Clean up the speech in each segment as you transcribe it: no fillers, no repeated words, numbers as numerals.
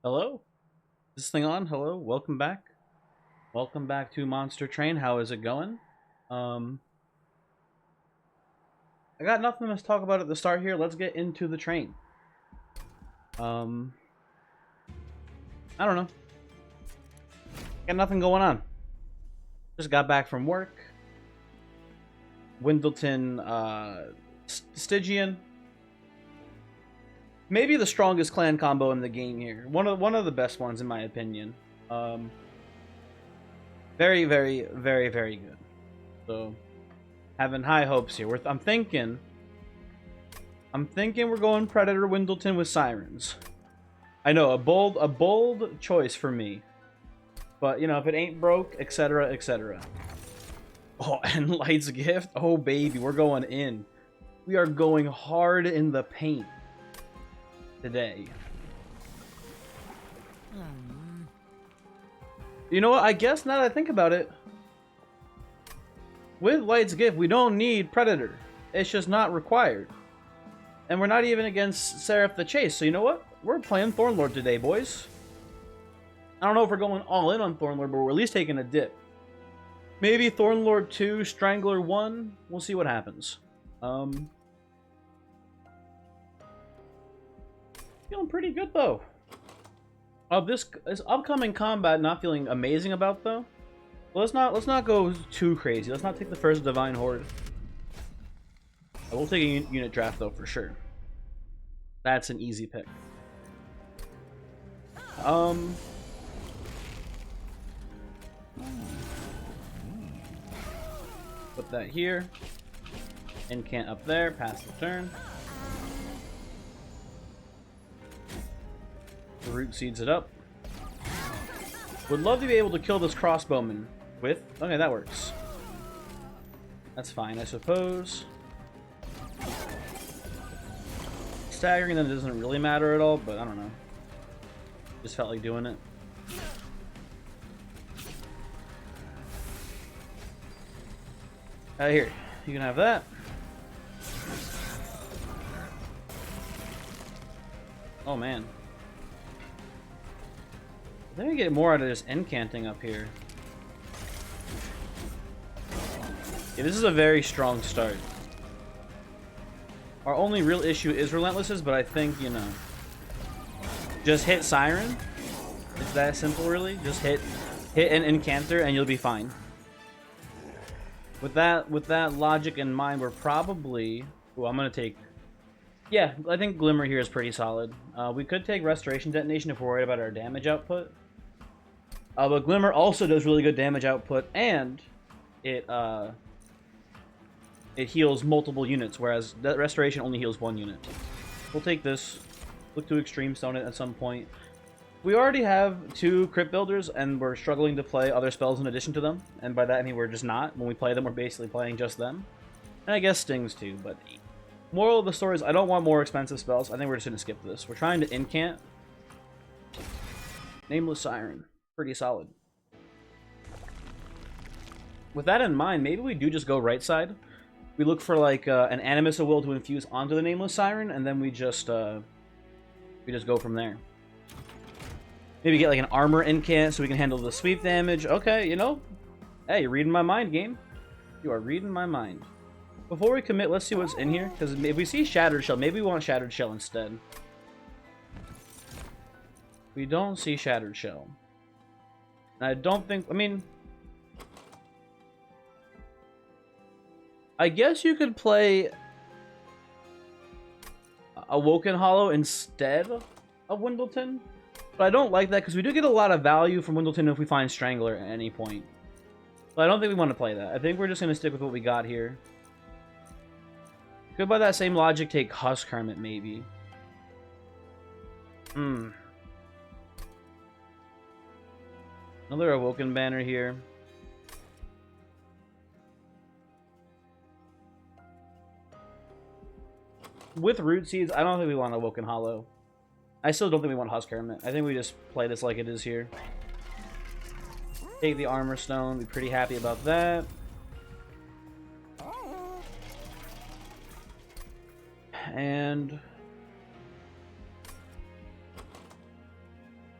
Hello? Is this thing on? Hello? Welcome back. Welcome back to Monster Train. How is it going? Um, I got nothing to talk about at the start here. Let's get into the train. Um, I don't know. Got nothing going on. Just got back from work. Windleton, Stygian. Maybe the strongest clan combo in the game here. One of the best ones in my opinion. Um, very, very, very, very good. So, having high hopes here. I'm thinking we're going Predator Windleton with Sirens. I know, a bold choice for me. But, you know, if it ain't broke, etc., etc. Oh, and Light's Gift? Oh, baby, we're going in. We are going hard in the paint today. You know what? I guess now that I think about it, with Light's Gift, we don't need Predator. It's just not required. And we're not even against Seraph the Chase, so you know what? We're playing Thornlord today, boys. I don't know if we're going all in on Thornlord, but we're at least taking a dip. Maybe Thornlord 2, Strangler 1. We'll see what happens. Feeling pretty good, though. This upcoming combat, not feeling amazing about, though. Let's not go too crazy. Let's not take the first Divine Horde. I will take a unit draft, though, for sure. That's an easy pick. Put that here. Incant up there. Pass the turn. Root seeds it up. Would love to be able to kill this crossbowman with... Okay, that works. That's fine, I suppose. Staggering them doesn't really matter at all, but I don't know. Just felt like doing it. Here, you can have that. Oh man. I think we get more out of this incanting up here. Yeah, this is a very strong start. Our only real issue is Relentlesses, but I think, you know, just hit Siren. It's that simple, really. Just hit an Incanter and you'll be fine. With that logic in mind, we're probably... Ooh, I'm gonna take... Yeah, I think Glimmer here is pretty solid. We could take Restoration Detonation if we're worried about our damage output. But Glimmer also does really good damage output, and it heals multiple units, whereas that Restoration only heals one unit. We'll take this. Look to Extreme Stone it at some point. We already have 2 Crypt Builders, and we're struggling to play other spells in addition to them. And by that I mean we're just not. When we play them, we're basically playing just them. And I guess Stings too, but... Moral of the story is I don't want more expensive spells. I think we're just going to skip this. We're trying to incant. Nameless Siren. Pretty solid. With that in mind, maybe we do just go right side. We look for like an Animus of Will to infuse onto the Nameless Siren, and then we just go from there. Maybe get like an armor incant so we can handle the sweep damage. Okay, you know, hey, you're reading my mind, game. You are reading my mind. Before we commit, let's see what's in here, because if we see Shattered Shell, maybe we want Shattered Shell instead. We don't see Shattered Shell. And I don't think, I mean... I guess you could play Awoken Hollow instead of Windleton. But I don't like that, because we do get a lot of value from Windleton if we find Strangler at any point. But I don't think we want to play that. I think we're just going to stick with what we got here. Could by that same logic take Husk Hermit, maybe. Another Awoken banner here. With Root Seeds, I don't think we want Awoken Hollow. I still don't think we want Husk Hermit. I think we just play this like it is here. Take the Armor Stone. Be pretty happy about that. And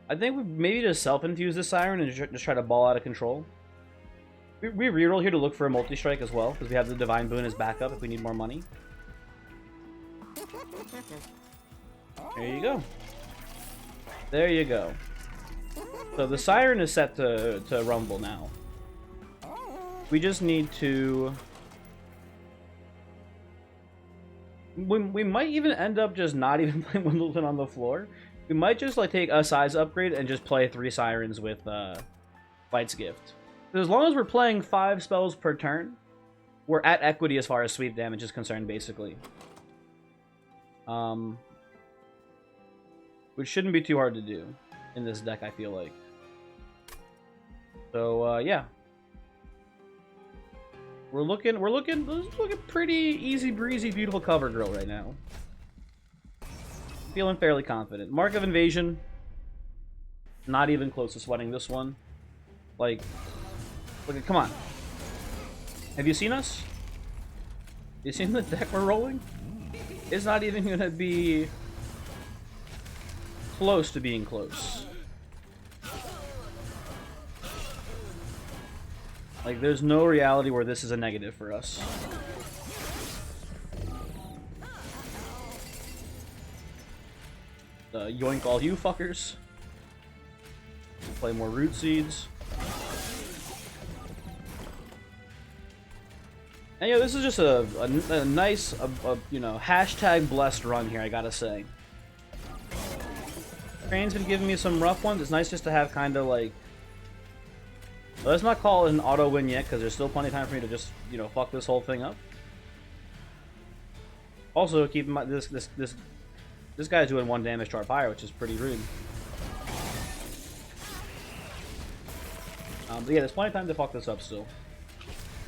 I think we maybe just self-infuse this Siren and just try to ball out of control. We reroll here to look for a multi-strike as well, because we have the Divine Boon as backup if we need more money. There you go. There you go. So the Siren is set to rumble now. We just need to... We might even end up just not even playing Wimbledon on the floor. We might just like take a size upgrade and just play 3 Sirens with Light's Gift. As long as we're playing 5 spells per turn, we're at equity as far as sweep damage is concerned, basically. Which shouldn't be too hard to do in this deck, I feel like. So yeah, we're looking pretty easy breezy, beautiful cover girl right now. Feeling fairly confident. Mark of Invasion, not even close to sweating this one. Like, look, come on. Have you seen us? You seen the deck we're rolling? It's not even gonna be close to being close. Like, there's no reality where this is a negative for us. Yoink all you fuckers. Play more Root Seeds. And yeah, this is just a nice, you know, hashtag blessed run here, I gotta say. Crane's been giving me some rough ones. It's nice just to have kind of like... Let's not call it an auto win yet, because there's still plenty of time for me to just, you know, fuck this whole thing up. Also, keep in mind, this guy's doing 1 damage to our pyre, which is pretty rude. But yeah, there's plenty of time to fuck this up still.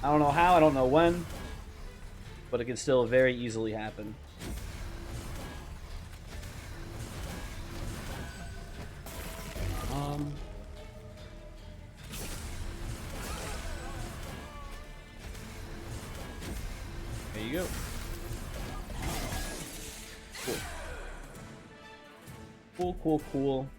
I don't know how, I don't know when, but it can still very easily happen. There you go. Cool. Cool, cool, cool.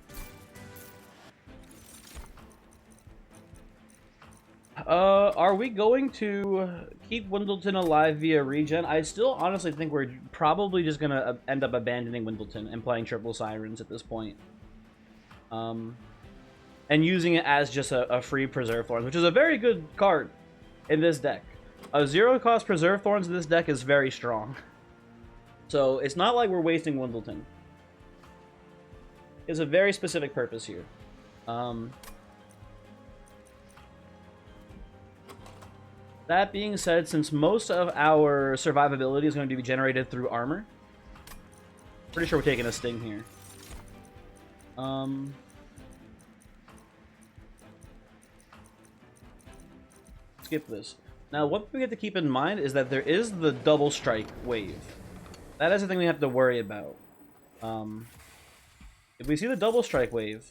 Are we going to keep Windleton alive via regen? I still honestly think we're probably just gonna end up abandoning Windleton and playing triple Sirens at this point. And using it as just a free Preserve Thorns, which is a very good card in this deck. A 0-cost Preserve Thorns in this deck is very strong. So it's not like we're wasting Windleton. It's a very specific purpose here. That being said, since most of our survivability is going to be generated through armor, pretty sure we're taking a sting here. Skip this. Now, what we have to keep in mind is that there is the double strike wave. That is the thing we have to worry about. If we see the double strike wave,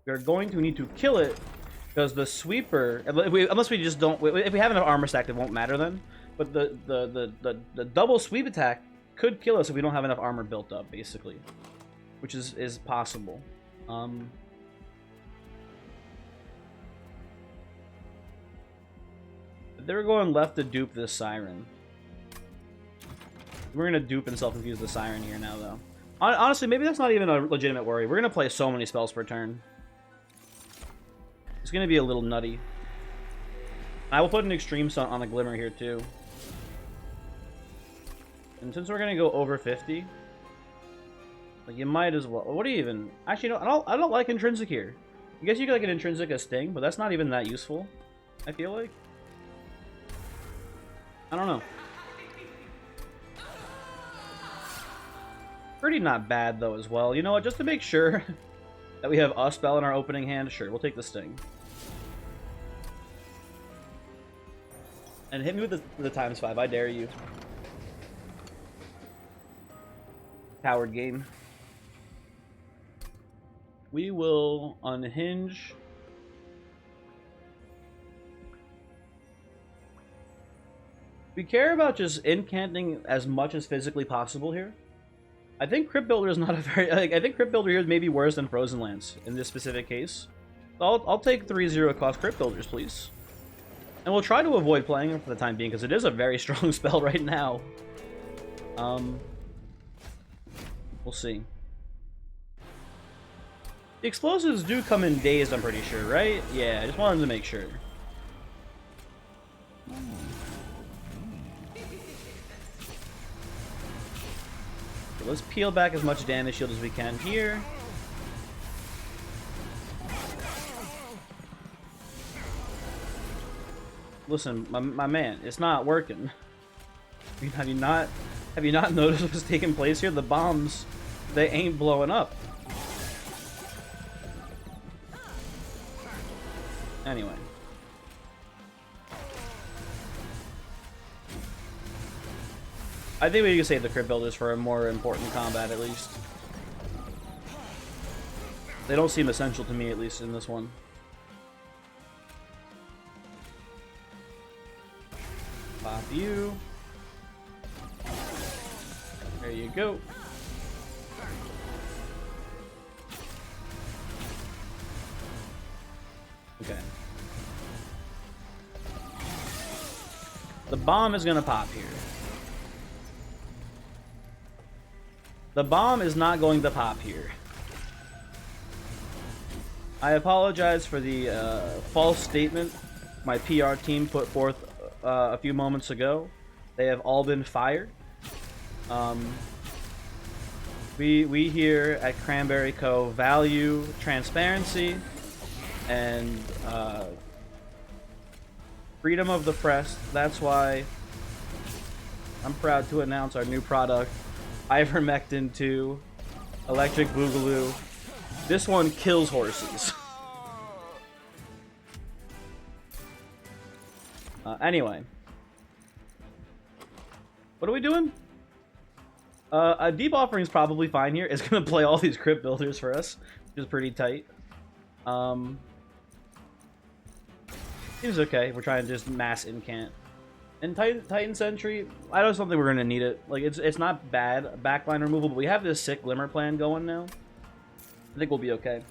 we're going to need to kill it, because the sweeper, unless we just don't, if we have enough armor stacked, it won't matter then. But the double sweep attack could kill us if we don't have enough armor built up, basically, which is possible. They were going left to dupe this Siren. We're gonna dupe and self-infuse the Siren here now, though. Honestly, maybe that's not even a legitimate worry. We're gonna play so many spells per turn. It's gonna be a little nutty. I will put an Extreme Sun on a Glimmer here too. And since we're gonna go over 50, like, you might as well. What do you even? Actually, no, I don't like Intrinsic here. I guess you could like an Intrinsic as Sting, but that's not even that useful, I feel like. I don't know. Pretty not bad though as well. You know what? Just to make sure that we have a spell in our opening hand, sure, we'll take the Sting. And hit me with the ×5, I dare you. Coward game. We will unhinge. We care about just incanting as much as physically possible here. I think Crypt Builder is not a very... Like, I think Crypt Builder here is maybe worse than Frozen Lance in this specific case. So I'll take 3-0 cost Crypt Builders, please. And we'll try to avoid playing them for the time being, because it is a very strong spell right now. We'll see. The explosives do come in dazed, I'm pretty sure, right? Yeah, I just wanted to make sure. So let's peel back as much damage shield as we can here. Listen, my man, it's not working. Have you not noticed what's taking place here? The bombs, they ain't blowing up. Anyway. I think we can save the Crypt Builders for a more important combat, at least. They don't seem essential to me, at least in this one. Pop you. There you go. Okay. The bomb is gonna pop here. The bomb is not going to pop here. I apologize for the false statement my PR team put forth a few moments ago. They have all been fired. We here at Cranberry Co. value transparency and freedom of the press. That's why I'm proud to announce our new product, Ivermectin 2 Electric Boogaloo. This one kills horses. Anyway. What are we doing? A Deep Offering is probably fine here. It's going to play all these Crypt Builders for us, which is pretty tight. Seems okay. We're trying to just mass incant. And Titan Sentry, I just don't think we're going to need it. Like, it's not bad backline removal, but we have this sick Glimmer plan going now. I think we'll be okay.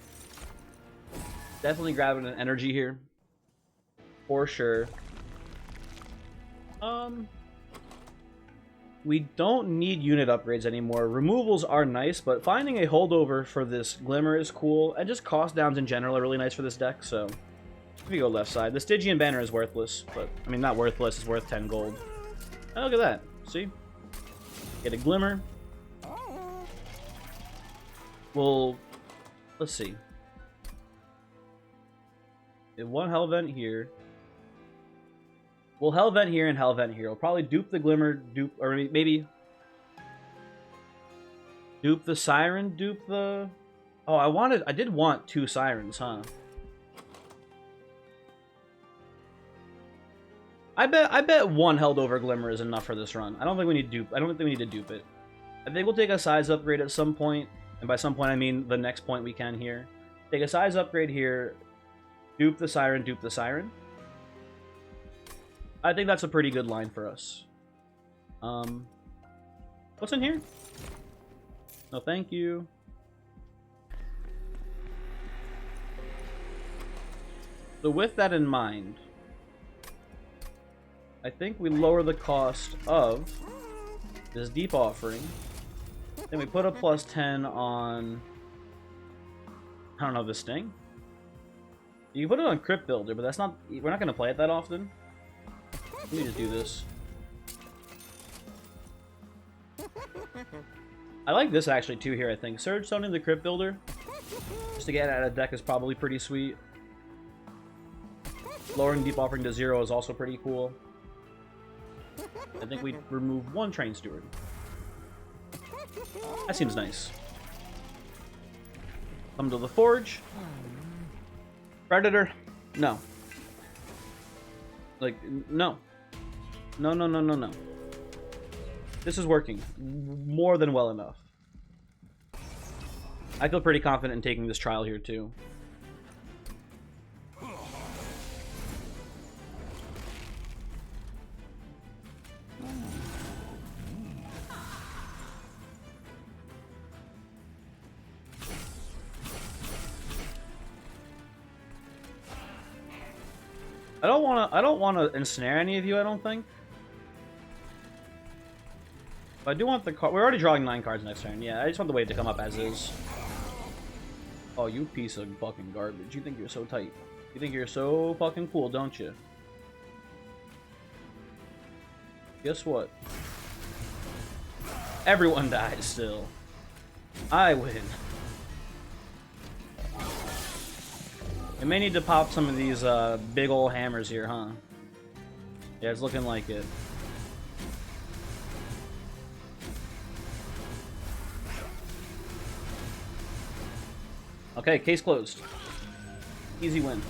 Definitely grabbing an energy here. For sure. We don't need unit upgrades anymore. Removals are nice, but finding a holdover for this Glimmer is cool. And just cost downs in general are really nice for this deck, so... If we go left side, the Stygian banner is worthless, but I mean not worthless, it's worth 10 gold. Oh, look at that. See? Get a Glimmer. Well, let's see. Get one Hellvent here. We'll Hellvent here and Hellvent here. We'll probably dupe the Glimmer, or maybe dupe the Siren, dupe the... Oh, I did want 2 Sirens, huh? I bet one held over Glimmer is enough for this run. I don't think we need to dupe it. I think we'll take a size upgrade at some point, and by some point I mean the next point we can here. Take a size upgrade here, dupe the Siren, dupe the Siren. I think that's a pretty good line for us. What's in here? No, thank you. So with that in mind, I think we lower the cost of this Deep Offering. Then we put a +10 on... I don't know, the Sting? You can put it on Crypt Builder, but that's not... We're not going to play it that often. Let me just do this. I like this actually too here, I think. Surge Stoning the Crypt Builder, just to get out of deck, is probably pretty sweet. Lowering Deep Offering to 0 is also pretty cool. I think we remove 1 Train Steward. That seems nice. Come to the Forge. Predator. No. Like, no. No, no, no, no, no. This is working more than well enough. I feel pretty confident in taking this trial here, too. I don't wanna ensnare any of you, I don't think. But I do want the card. We're already drawing 9 cards next turn. Yeah, I just want the wave to come up as is. Oh, you piece of fucking garbage. You think you're so tight. You think you're so fucking cool, don't you? Guess what? Everyone dies still. I win. I may need to pop some of these big ol' hammers here, huh? Yeah, it's looking like it. Okay, case closed. Easy win.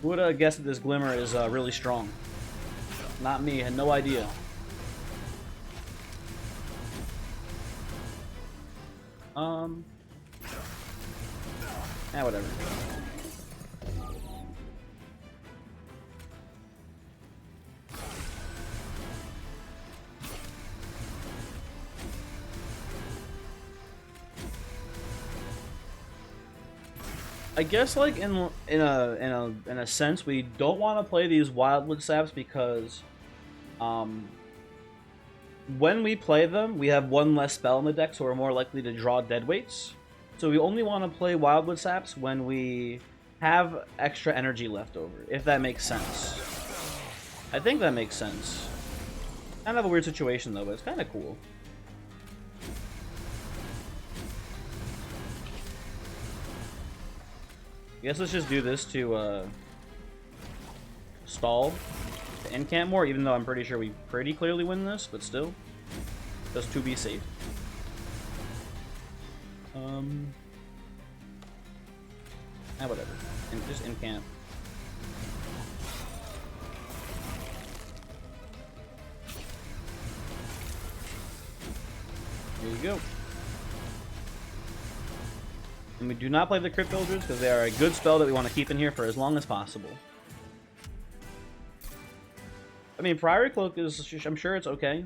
Who would have guessed that this Glimmer is really strong? Not me, had no idea. Whatever. I guess like in a sense we don't want to play these Wildwood Saps because when we play them we have one less spell in the deck, so we're more likely to draw deadweights. So we only want to play Wildwood Saps when we have extra energy left over, if that makes sense. I think that makes sense. Kind of a weird situation though, but it's kind of cool. I guess let's just do this to stall to incant more, even though I'm pretty sure we pretty clearly win this, but still. Just to be safe. Whatever. And just incant. There you go. And we do not play the Crypt Builders because they are a good spell that we want to keep in here for as long as possible. I mean, Priory Cloak is, I'm sure it's okay.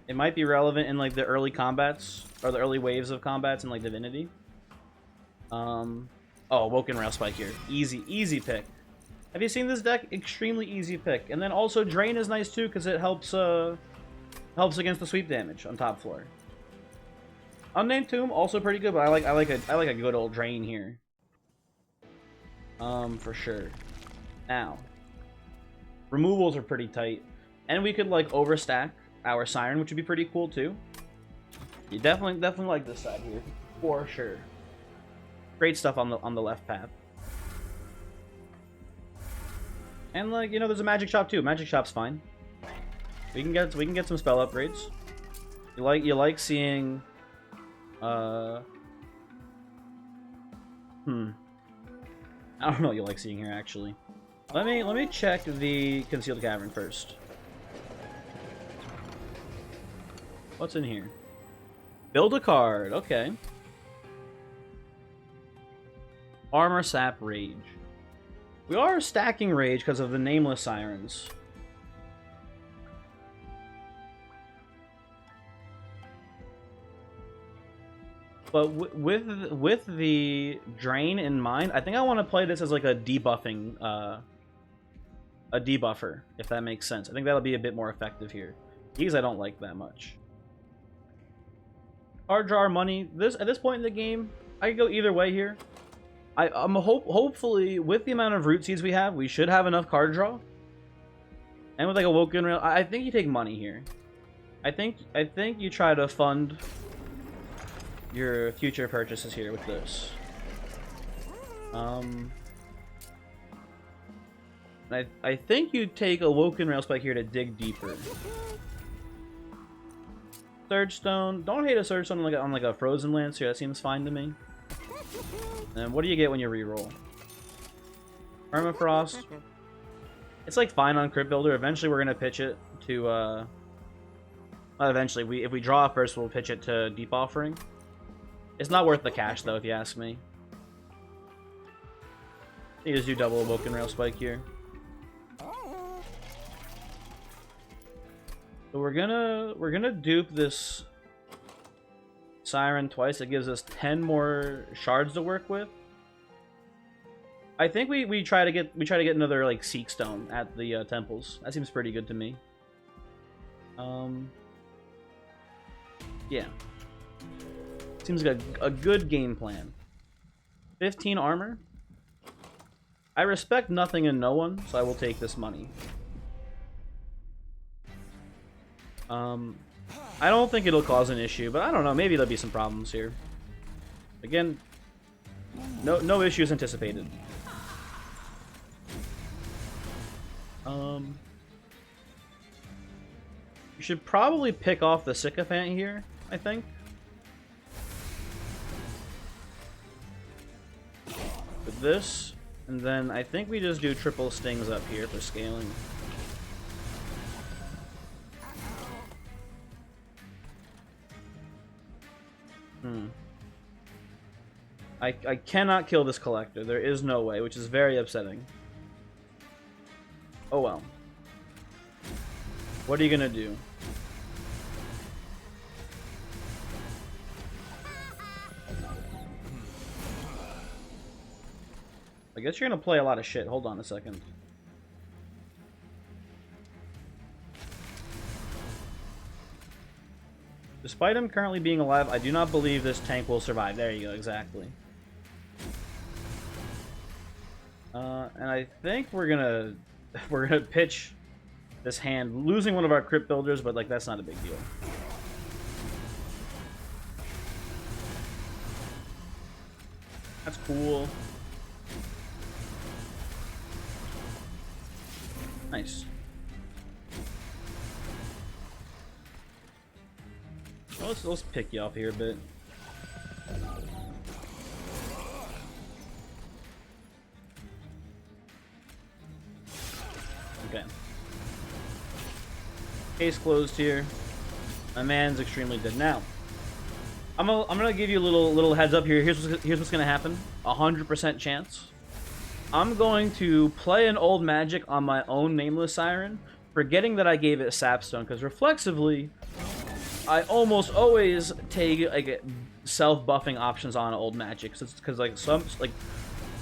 It might be relevant in like the early combats, or the early waves of combats in like Divinity. Oh, Woken Rail Spike here. Easy pick. Have you seen this deck? Extremely easy pick. And then also Drain is nice too because it helps against the sweep damage on top floor. Unnamed Tomb also pretty good, but I like a good old Drain here. For sure. Now, removals are pretty tight, and we could like overstack our Siren, which would be pretty cool too. You definitely like this side here for sure. Great stuff on the left path. And like, you know, there's a Magic Shop too. Magic Shop's fine. We can get some spell upgrades. You like seeing I don't know what you like seeing here actually. Let me check the Concealed Cavern first. What's in here? Build a card, okay. Armor Sap Rage. We are stacking Rage because of the Nameless Sirens. But with the Drain in mind, I think I want to play this as like a debuffing, a debuffer, if that makes sense. I think that'll be a bit more effective here. These I don't like that much. Card draw money. At this point in the game, I could go either way here. I'm hopefully with the amount of root seeds we have, we should have enough card draw. And with like a Woken Rail, I think you take money here. I think you try to fund your future purchases here with this. I think you take a Woken Rail Spike here to dig deeper. Surge Stone. Don't hate a Surge Stone on like a Frozen Lance here. That seems fine to me. And what do you get when you reroll? Permafrost. It's like fine on Crypt Builder. Eventually we're gonna pitch it to well, eventually if we draw first we'll pitch it to Deep Offering. It's not worth the cash though, if you ask me. You just do double Woken Rail Spike here. So we're gonna dupe this Siren twice. It gives us 10 more shards to work with. I think we try to get another like Seek Stone at the temples. That seems pretty good to me. Yeah. Seems like a good game plan. 15 armor. I respect nothing and no one, so I will take this money. I don't think it'll cause an issue, but I don't know. Maybe there'll be some problems here. Again, no issues anticipated. You should probably pick off the Sycophant here, I think. With this, and then I think we just do triple stings up here for scaling. I cannot kill this collector. There is no way, which is very upsetting. Oh well. What are you gonna do? I guess you're gonna play a lot of shit. Hold on a second. Despite him currently being alive, I do not believe this tank will survive. There you go, exactly. And I think we're gonna pitch this hand, losing one of our crypt builders, but like that's not a big deal. That's cool. Nice. Well, let's pick you off here a bit. Okay. Case closed here. My man's extremely dead. Now, I'm gonna give you a little heads up here. Here's what's gonna happen. 100% chance. I'm going to play an old magic on my own nameless siren, forgetting that I gave it Sapstone, because reflexively, I almost always take like self-buffing options on old magic, because like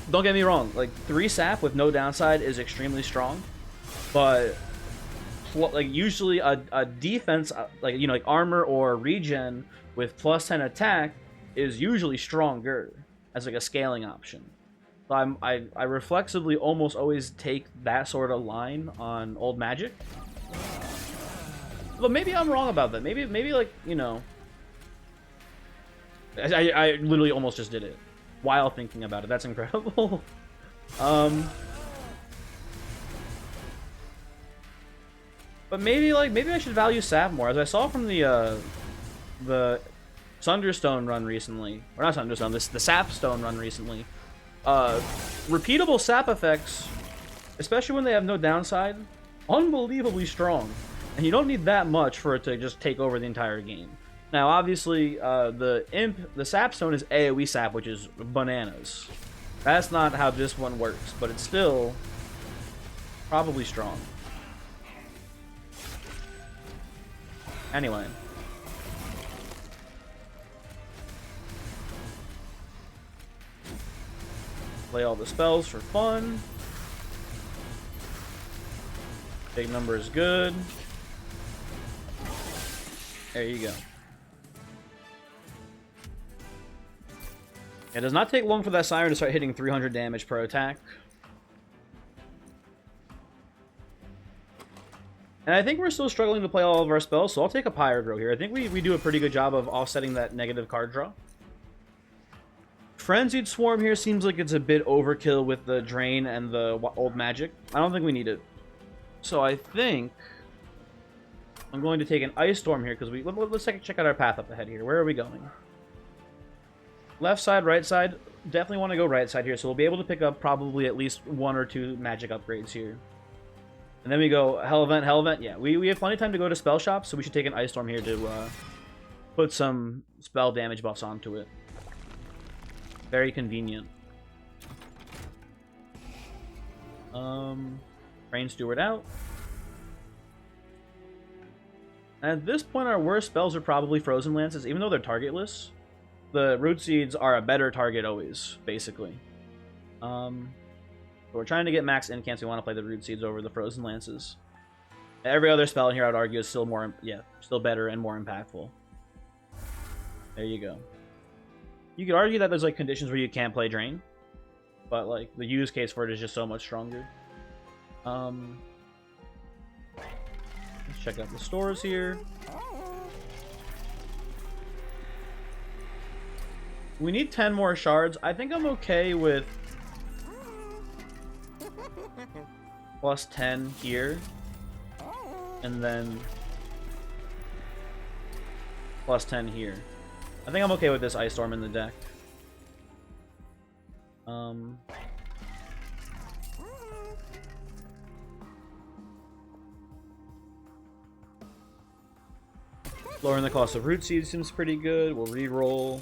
don't get me wrong, like 3 sap with no downside is extremely strong, but like usually a defense like like armor or regen with plus 10 attack is usually stronger as like a scaling option. So I reflexively almost always take that sort of line on old magic. But maybe I'm wrong about that. Maybe like, I literally almost just did it while thinking about it. That's incredible. But maybe I should value sap more. As I saw from the Sunderstone run recently, or not Sunderstone, the Sapstone run recently. Repeatable sap effects, especially when they have no downside, unbelievably strong. And you don't need that much for it to just take over the entire game. Now, obviously, the Sapstone is AoE sap, which is bananas. That's not how this one works, but it's still probably strong. Anyway. Play all the spells for fun. Big number is good. There you go. It does not take long for that siren to start hitting 300 damage per attack. And I think we're still struggling to play all of our spells, so I'll take a Pyro here. I think we do a pretty good job of offsetting that negative card draw. Frenzied Swarm here seems like it's a bit overkill with the Drain and the old magic. I don't think we need it. So I think I'm going to take an Ice Storm here, because let's check out our path up ahead here. Where are we going? Left side, right side. Definitely want to go right side here, so we'll be able to pick up probably at least 1 or 2 magic upgrades here. And then we go Hell Event. Yeah, we have plenty of time to go to Spell Shop, so we should take an Ice Storm here to put some spell damage buffs onto it. Very convenient. Rain Steward out. At this point, our worst spells are probably Frozen Lances, even though they're targetless. The Root Seeds are a better target always, basically. So we're trying to get max incants. We want to play the Root Seeds over the Frozen Lances. Every other spell in here, I'd argue, is still more, still better and more impactful. There you go. You could argue that there's like conditions where you can't play Drain, but like the use case for it is just so much stronger. Let's check out the stores here. We need 10 more shards. I think I'm okay with plus 10 here, and then plus 10 here. I think I'm okay with this Ice Storm in the deck. Lowering the cost of Root Seed seems pretty good. We'll re-roll.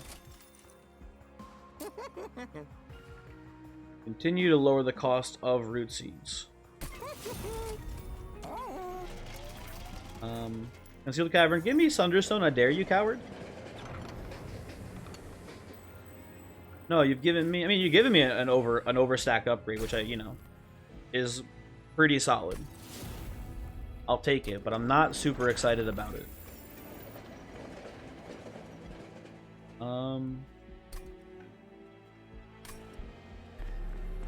Continue to lower the cost of Root Seeds. Concealed Cavern. Give me Sunderstone, I dare you, coward. No, you've given me... I mean, you've given me an overstack upgrade, which is pretty solid. I'll take it, but I'm not super excited about it.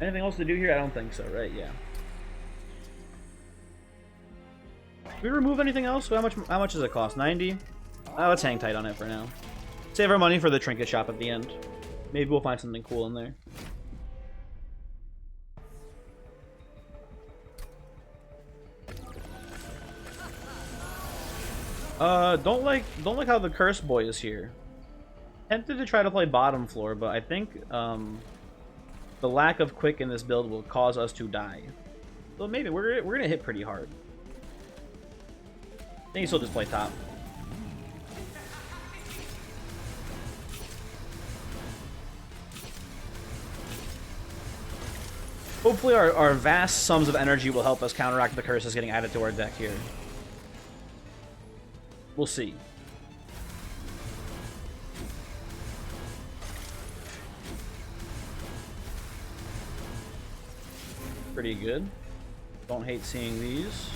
Anything else to do here? I don't think so, right? Yeah. Did we remove anything else? How much does it cost? 90? Let's hang tight on it for now. Save our money for the trinket shop at the end. Maybe we'll find something cool in there. Don't like how the Curse Boy is here. Tempted to try to play bottom floor, but I think the lack of quick in this build will cause us to die. So maybe we're gonna hit pretty hard. I think you still just play top. Hopefully our vast sums of energy will help us counteract the curses getting added to our deck here. We'll see. Pretty good. Don't hate seeing these.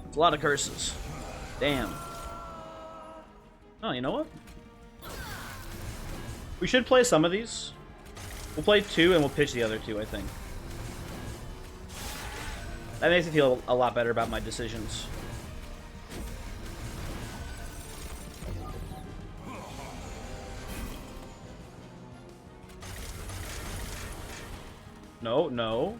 It's a lot of curses. Damn. Oh, you know what? We should play some of these. We'll play 2 and we'll pitch the other 2, I think. That makes me feel a lot better about my decisions. No, no.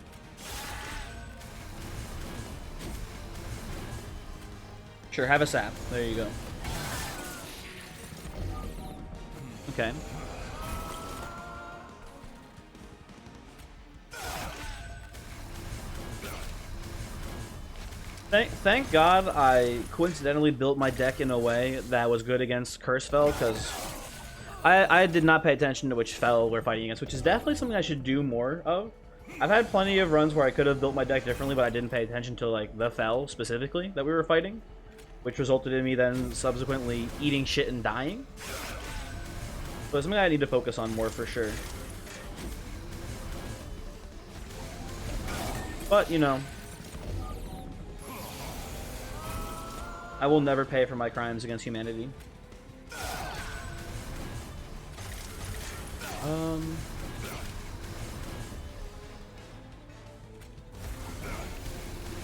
Sure, have a sap. There you go. Okay. Thank God I coincidentally built my deck in a way that was good against Curse Spell, because I did not pay attention to which spell we're fighting against, which is definitely something I should do more of. I've had plenty of runs where I could have built my deck differently, but I didn't pay attention to like the fell specifically that we were fighting, which resulted in me then subsequently eating shit and dying. So it's something I need to focus on more for sure. But, you know, I will never pay for my crimes against humanity.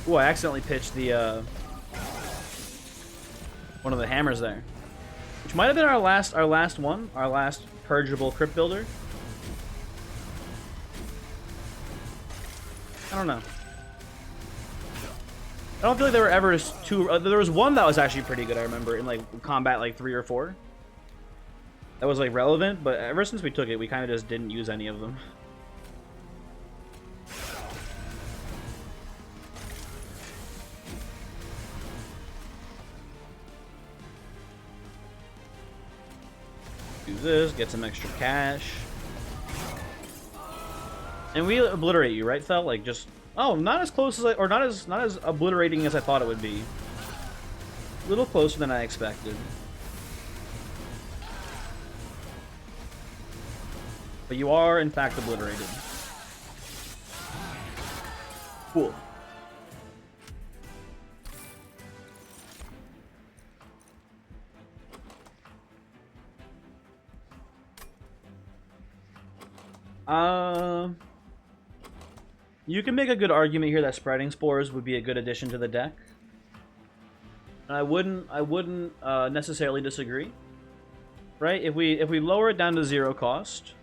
Ooh, I accidentally pitched the one of the hammers there, which might have been our last purgeable crypt builder. I don't know. I don't feel like there were ever two. There was one that was actually pretty good. I remember in like combat, like 3 or 4. That was like relevant, but ever since we took it, we kind of just didn't use any of them. Do this, get some extra cash. And we obliterate you, right, Fel? Like, just Oh, not as close as or not as obliterating as I thought it would be. A little closer than I expected. But you are, in fact, obliterated. Cool. You can make a good argument here that Spreading Spores would be a good addition to the deck. And I wouldn't necessarily disagree. Right? If we lower it down to 0 cost,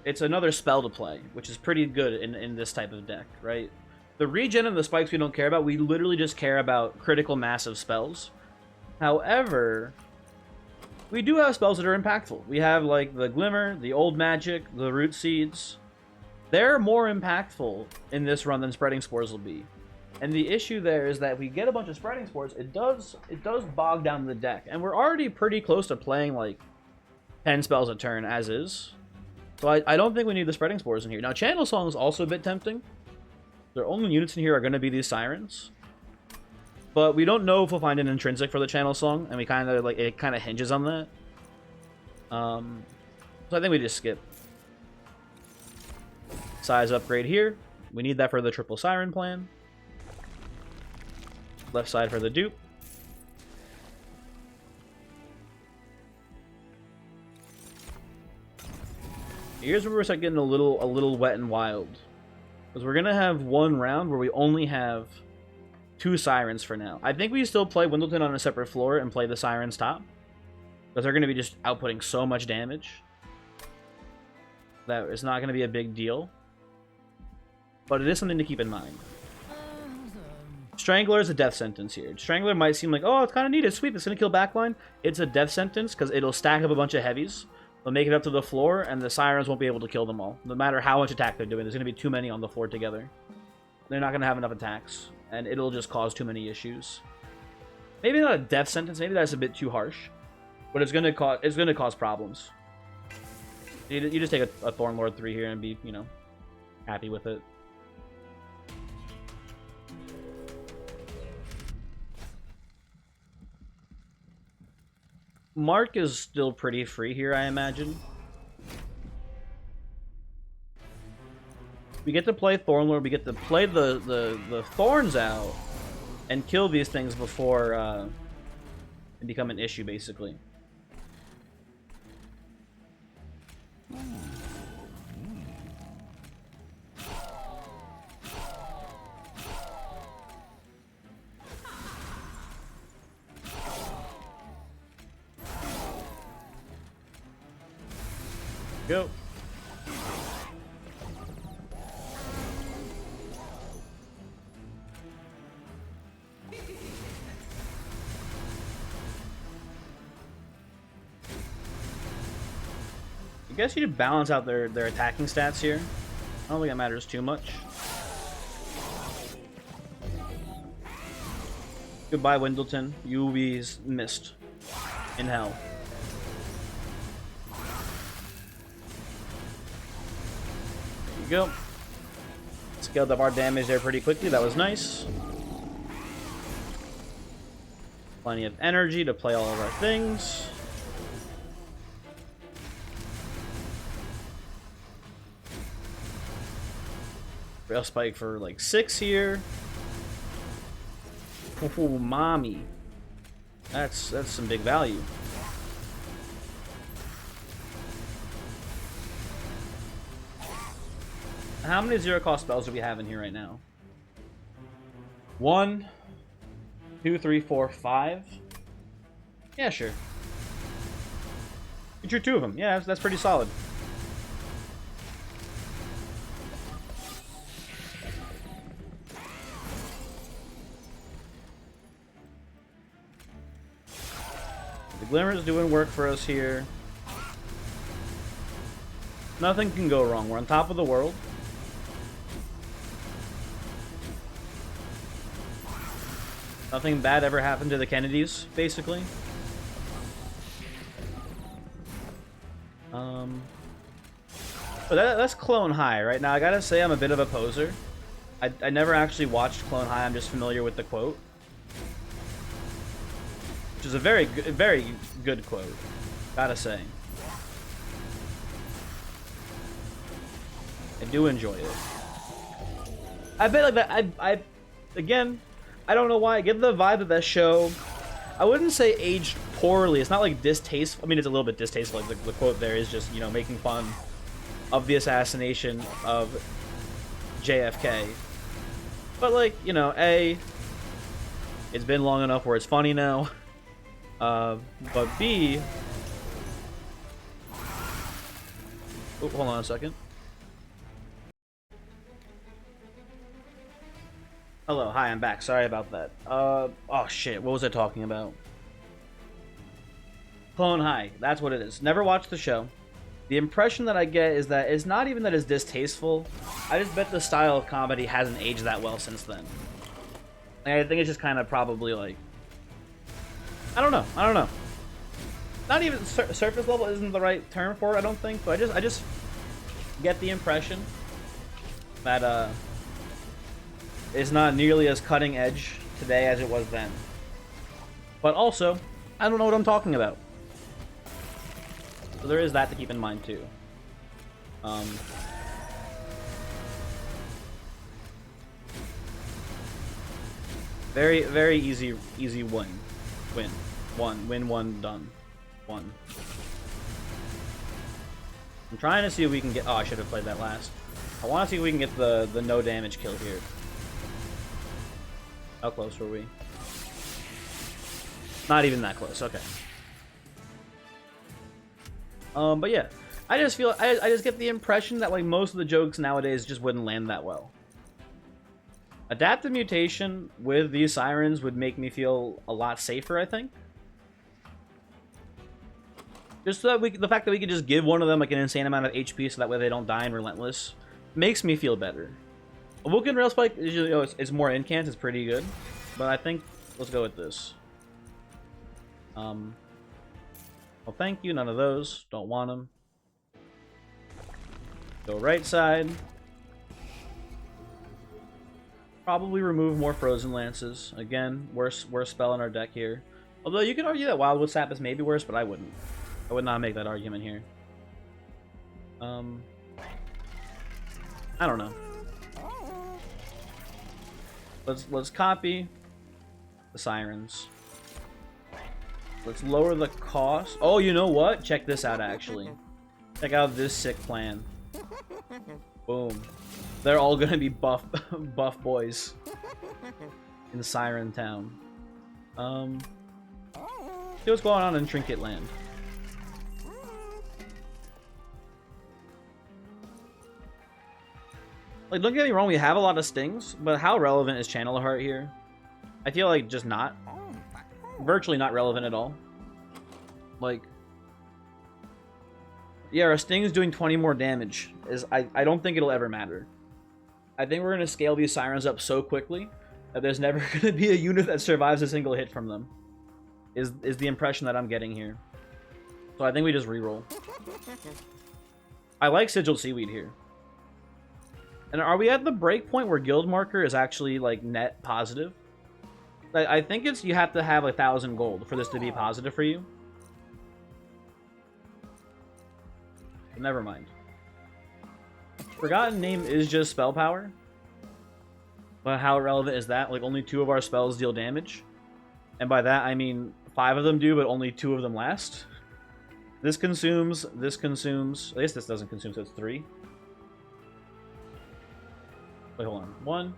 it's another spell to play, which is pretty good in this type of deck, right? The regen and the spikes we don't care about. We literally just care about critical massive spells. However, we do have spells that are impactful. We have, like, the Glimmer, the Old Magic, the Root Seeds. They're more impactful in this run than Spreading Spores will be. And the issue there is that if we get a bunch of Spreading Spores, it does bog down the deck. And we're already pretty close to playing, like, 10 spells a turn as is. So I don't think we need the Spreading Spores in here. Now, Channel Song is also a bit tempting. The only units in here are going to be these Sirens. But we don't know if we'll find an intrinsic for the Channel Song, and we kind of, like, it kind of hinges on that. So I think we just skip. Size upgrade here. We need that for the triple Siren plan. Left side for the dupe. Here's where we start getting a little wet and wild. Because we're going to have one round where we only have 2 Sirens for now. I think we still play Windleton on a separate floor and play the Sirens top. Because they're going to be just outputting so much damage that it's not going to be a big deal. But it is something to keep in mind. Strangler is a death sentence here. Strangler might seem like, oh, it's kind of neat, it's sweet, it's going to kill backline. It's a death sentence because it'll stack up a bunch of heavies. They'll make it up to the floor, and the Sirens won't be able to kill them all. No matter how much attack they're doing, there's going to be too many on the floor together. They're not going to have enough attacks, and it'll just cause too many issues. Maybe not a death sentence, maybe that's a bit too harsh. But it's going to cause problems. You just take a Thornlord 3 here and be, you know, happy with it. Mark is still pretty free here, I imagine. We get to play Thornlord, we get to play the Thorns out and kill these things before it become an issue, basically. Go. I guess you should balance out their attacking stats here. I don't think that matters too much. Goodbye, Windleton. You will be missed in hell. There you go. Scaled up our damage there pretty quickly. That was nice. Plenty of energy to play all of our things. Rail spike for like 6 here. Oh, mommy. That's some big value. How many zero cost spells do we have in here right now? 1, 2, 3, 4, 5. Yeah, sure. You drew 2 of them. Yeah, that's pretty solid. The Glimmer's doing work for us here. Nothing can go wrong. We're on top of the world. Nothing bad ever happened to the Kennedys, basically. But that's clone high right now. I gotta say I'm a bit of a poser. I never actually watched Clone High. I'm just familiar with the quote, which is a very good quote, gotta say. I do enjoy it. I bet like that. I again, I don't know why. I get the vibe that show, I wouldn't say aged poorly. It's not like distasteful. I mean, it's a little bit distasteful. Like the quote there is just, you know, making fun of the assassination of JFK. But like, you know, it's been long enough where it's funny now. But B, oh, hold on a second. Hello, hi, I'm back. Sorry about that. Oh shit, what was I talking about? Clone High, that's what it is. Never watched the show. The impression that I get is that it's not even that it's distasteful. I just bet the style of comedy hasn't aged that well since then. Like, I think it's just kind of probably like, I don't know. Not even surface level isn't the right term for it, I don't think. But I just get the impression that it's not nearly as cutting edge today as it was then. But also, I don't know what I'm talking about. So there is that to keep in mind too. Very easy win. Win one, done. One. I'm trying to see if we can get, oh, I should have played that last. I want to see if we can get the no damage kill here. How close were we? Not even that close, okay. But yeah, I just feel, I just get the impression that like most of the jokes nowadays just wouldn't land that well. Adaptive mutation with these sirens would make me feel a lot safer, I think. Just so that the fact that we could just give one of them like an insane amount of HP so that way they don't die in Relentless makes me feel better. A Vulcan Rail Spike is, you know, it's more incant, it's pretty good. But I think, let's go with this. Well, thank you, none of those. Don't want them. Go right side. Probably remove more Frozen Lances. Again, worst spell in our deck here. Although you could argue that Wildwood Sap is maybe worse, but I wouldn't. I would not make that argument here. I don't know. Let's copy the sirens. Let's lower the cost. Oh, you know what? Check this out, actually. Check out this sick plan. Boom. They're all gonna be buff boys in Siren Town. See what's going on in Trinket Land. Like, don't get me wrong, we have a lot of stings, but how relevant is Channel Heart here? I feel like just not. Virtually not relevant at all. Like, yeah, our sting is doing 20 more damage. I don't think it'll ever matter. I think we're gonna scale these sirens up so quickly that there's never gonna be a unit that survives a single hit from them. Is the impression that I'm getting here. So I think we just reroll. I like Sigiled Seaweed here. And are we at the break point where Guild Marker is actually like net positive? I think it's, you have to have 1,000 gold for this to be positive for you. But never mind. Forgotten Name is just spell power. But how relevant is that? Like, only 2 of our spells deal damage. And by that, I mean 5 of them do, but only 2 of them last. This consumes, this consumes. I guess this doesn't consume, so it's 3. Wait, hold on. 1.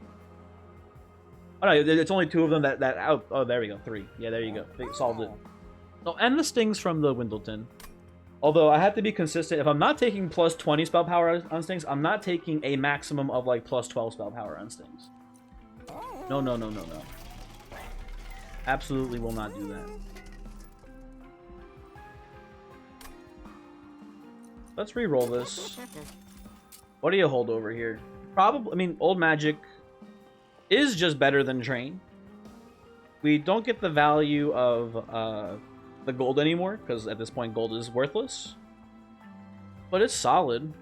Oh no, it's only 2 of them that oh, there we go. 3. Yeah, there you go. They solved it. Oh, and the stings from the Windleton. Although I have to be consistent. If I'm not taking plus 20 spell power on stings, I'm not taking a maximum of like plus 12 spell power on stings. No. Absolutely will not do that. Let's re-roll this. What do you hold over here? Probably, I mean, Old Magic is just better than Drain. We don't get the value of the gold anymore, because at this point gold is worthless. But it's solid.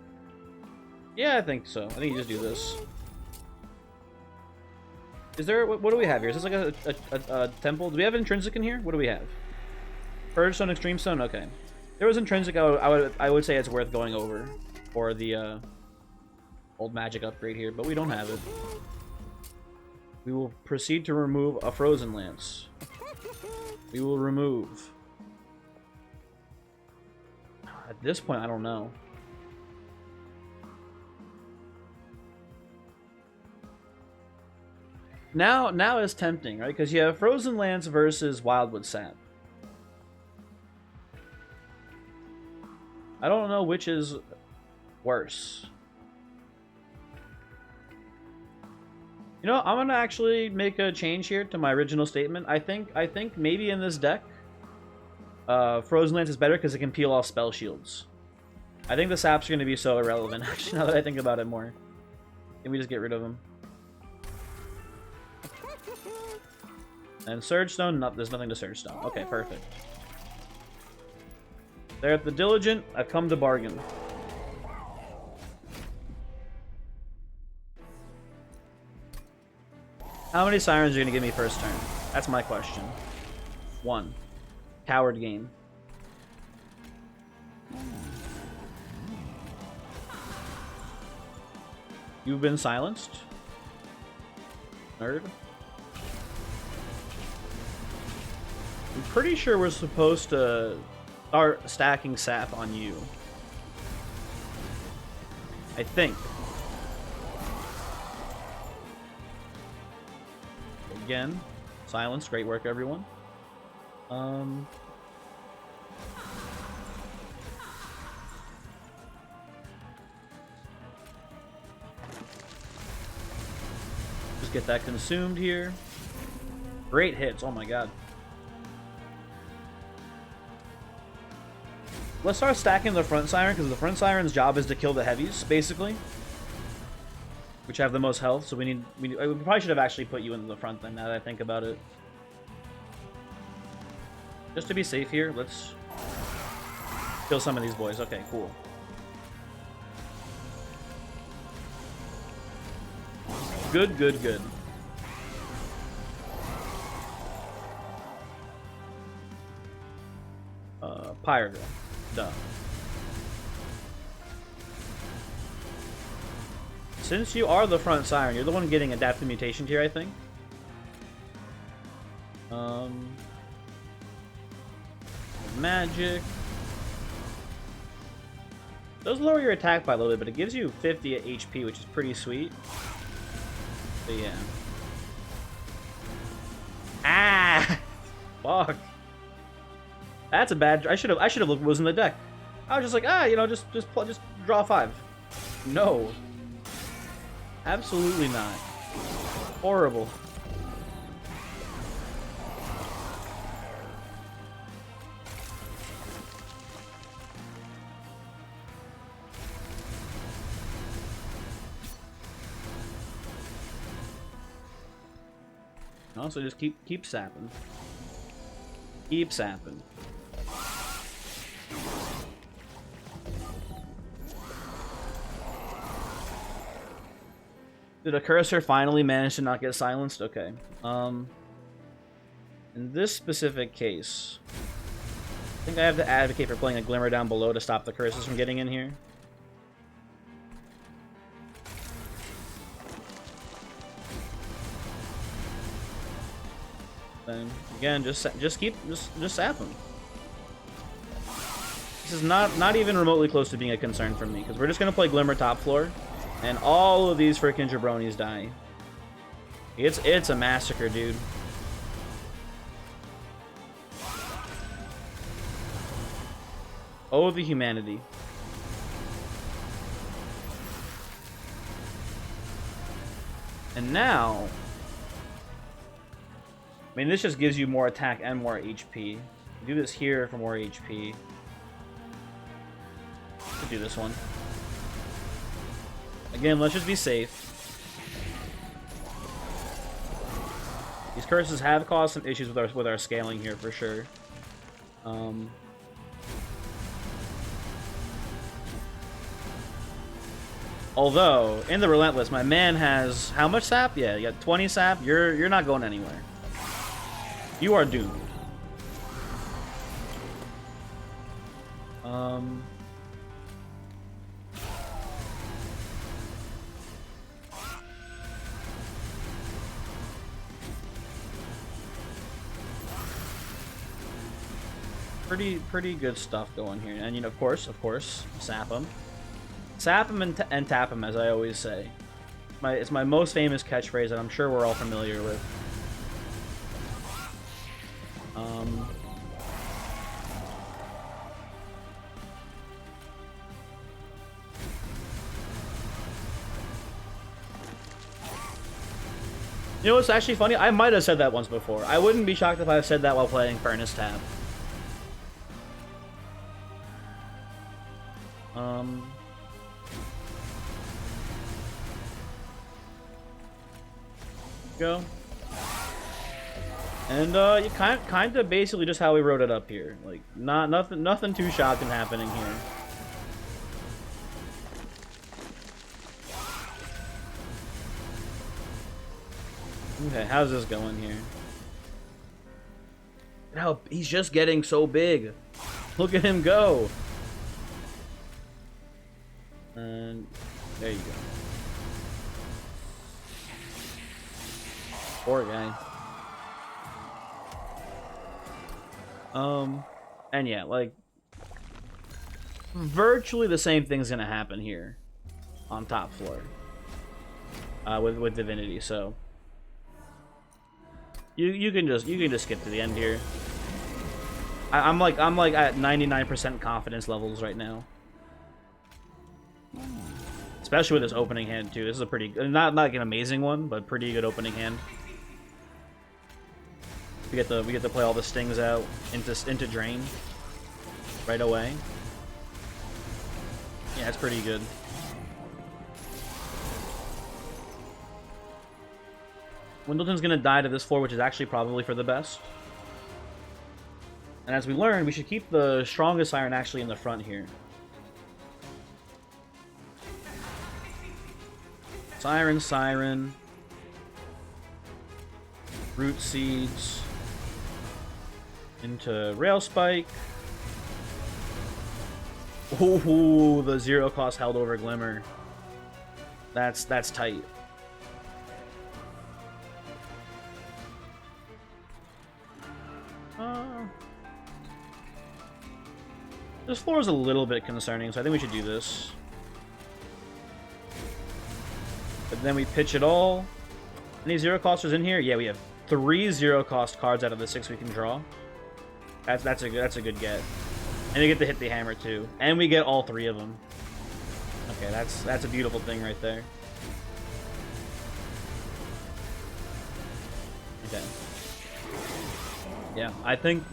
Yeah, I think so. I think you just do this. Is there... What do we have here? Is this like a temple? Do we have intrinsic in here? What do we have? Purge Stone, Extreme Stone? Okay. If there was intrinsic, I would say it's worth going over for the old magic upgrade here, but we don't have it. We will proceed to remove a Frozen Lance. We will remove... At this point, I don't know. Now is tempting, right? Because you have Frozen Lance versus Wildwood Sap. I don't know which is worse. You know, I'm gonna actually make a change here to my original statement. I think maybe in this deck, Frozen Lance is better because it can peel off spell shields. I think the saps are gonna be so irrelevant. Actually, now that I think about it more, can we just get rid of them? And Surge Stone, no, there's nothing to Surge Stone. Okay, perfect. There at the Diligent, I've come to bargain. How many Sirens are you going to give me first turn? That's my question. 1. Coward game. You've been silenced? Nerd? I'm pretty sure we're supposed to start stacking sap on you. I think. Again, silence. Great work, everyone. Just get that consumed here. Great hits. Oh my god. Let's start stacking the front siren, because the front siren's job is to kill the heavies, basically, which have the most health. So we probably should have actually put you in the front then, now that I think about it. Just to be safe here, let's kill some of these boys. Okay, cool. Good, good, good. Pyre. Duh. Since you are the front siren, you're the one getting adaptive mutation here, I think. Magic. Those lower your attack by a little bit, but it gives you 50 HP, which is pretty sweet. But yeah. Ah! Fuck. That's a bad. I should have looked what was in the deck. I was just like, you know, just draw 5. No. Absolutely not. Horrible. Also, just keep sapping. Keep sapping. Did a cursor finally manage to not get silenced? Okay. In this specific case, I think I have to advocate for playing a Glimmer down below to stop the curses from getting in here. Then again, just sap them. This is not even remotely close to being a concern for me, because we're just gonna play Glimmer top floor. And all of these freaking jabronis die. It's a massacre, dude. Oh, the humanity. And now... I mean, this just gives you more attack and more HP. Do this here for more HP. Could do this one. Again, let's just be safe. These curses have caused some issues with our scaling here for sure. Although, in the Relentless, my man has how much sap? Yeah, you got 20 sap. You're not going anywhere. You are doomed. Pretty good stuff going here. And, you know, of course, sap him. Sap him and tap him, as I always say. It's my most famous catchphrase that I'm sure we're all familiar with. You know what's actually funny? I might have said that once before. I wouldn't be shocked if I said that while playing Furnace Tab. Go. And you kind of basically just how we wrote it up here. Like nothing too shocking happening here. Okay, how's this going here? No, he's just getting so big. Look at him go. And there you go. Poor guy. And yeah, like virtually the same thing's gonna happen here on top floor. With Divinity, so you can just skip to the end here. I'm like at 99% confidence levels right now. Especially with this opening hand too. This is a pretty not like an amazing one, but pretty good opening hand. We get to play all the stings out into drain right away. Yeah, it's pretty good. Windleton's gonna die to this floor, which is actually probably for the best. And as we learned, we should keep the strongest iron actually in the front here. Siren. Root Seeds. Into Rail Spike. Ooh, the 0 cost held over Glimmer. That's tight. This floor is a little bit concerning, so I think we should do this. But then we pitch it all. Any 0 costers in here? Yeah, we have 3 0 cost cards out of the 6 we can draw. That's a good get. And we get to hit the hammer too, and we get all 3 of them. Okay, that's a beautiful thing right there. Okay. Yeah, I think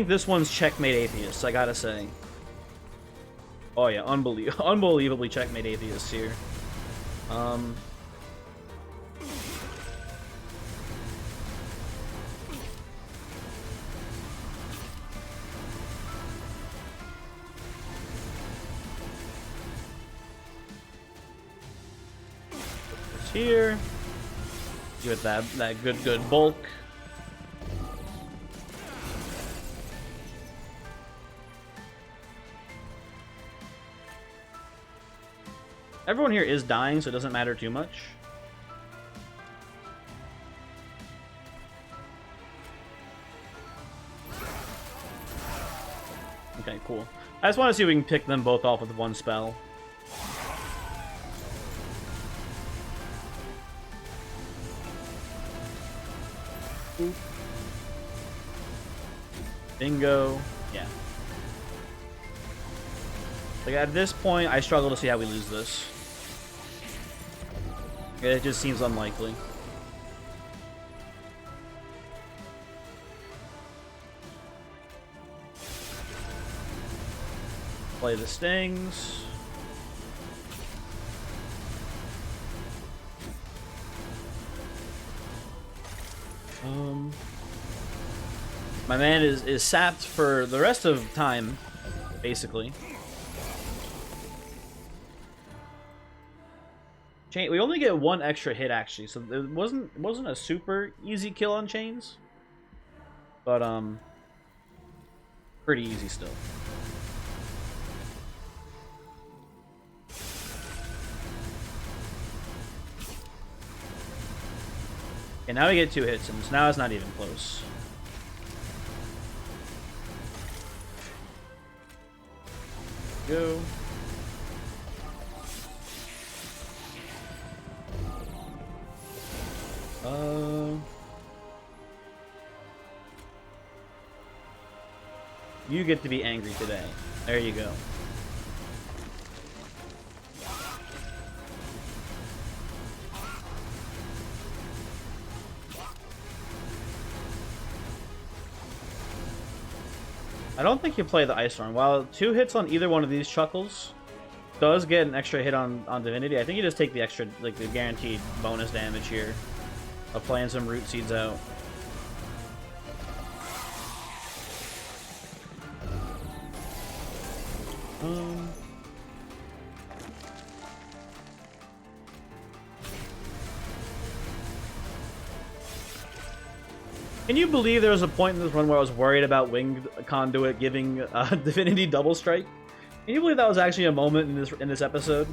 this one's checkmate Atheists, I gotta say. Oh yeah, unbelievably checkmate Atheists here. Here, give it that good bulk. Everyone here is dying, so it doesn't matter too much. Okay, cool. I just want to see if we can pick them both off with one spell. Boop. Bingo. Yeah. Like at this point, I struggle to see how we lose this. It just seems unlikely. Play the stings. My man is sapped for the rest of time, basically. Chain. We only get one extra hit actually, so it wasn't a super easy kill on chains, but pretty easy still. Okay, now we get 2 hits, and now it's not even close. Go. You get to be angry today. There you go. I don't think you play the Ice Storm. While 2 hits on either one of these Chuckles does get an extra hit on Divinity, I think you just take the extra, like the guaranteed bonus damage here of playing some Root Seeds out. Can you believe there was a point in this run where I was worried about Winged Conduit giving Divinity double strike? Can you believe that was actually a moment in this episode?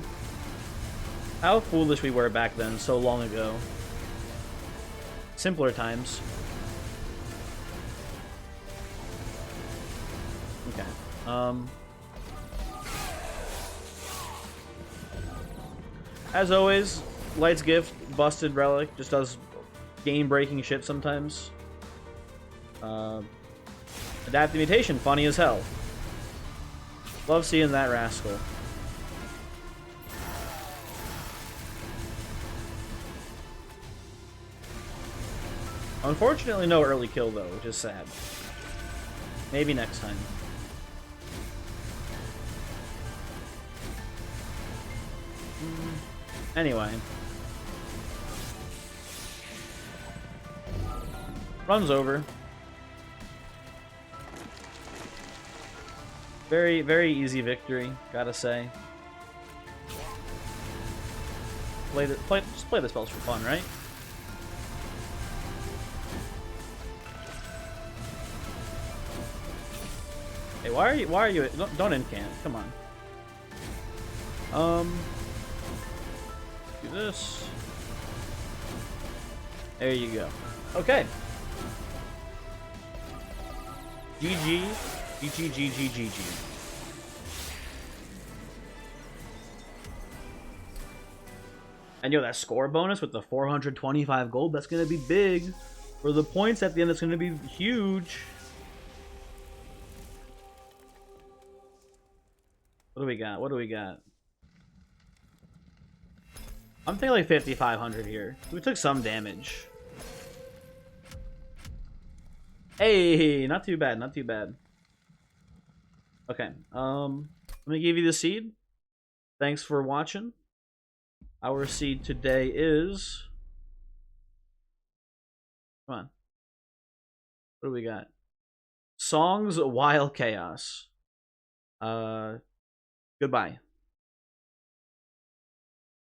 How foolish we were back then, so long ago. Simpler times. Okay. As always, Light's Gift, busted relic, just does game-breaking shit sometimes. Adaptive Mutation, funny as hell. Love seeing that rascal. Unfortunately, no early kill though, which is sad. Maybe next time. Anyway. Run's over. Very, very easy victory, gotta say. Just play the spells for fun, right? Hey, why are you don't incant, come on. Do this. There you go. Okay. GG. GG. And yo, that score bonus with the 425 gold, that's gonna be big. For the points at the end, it's gonna be huge. What do we got? What do we got? I'm thinking like 5,500 here. We took some damage. Hey, not too bad, not too bad. Okay, let me give you the seed. Thanks for watching. Our seed today is... Come on. What do we got? Songs Wild Chaos. Goodbye.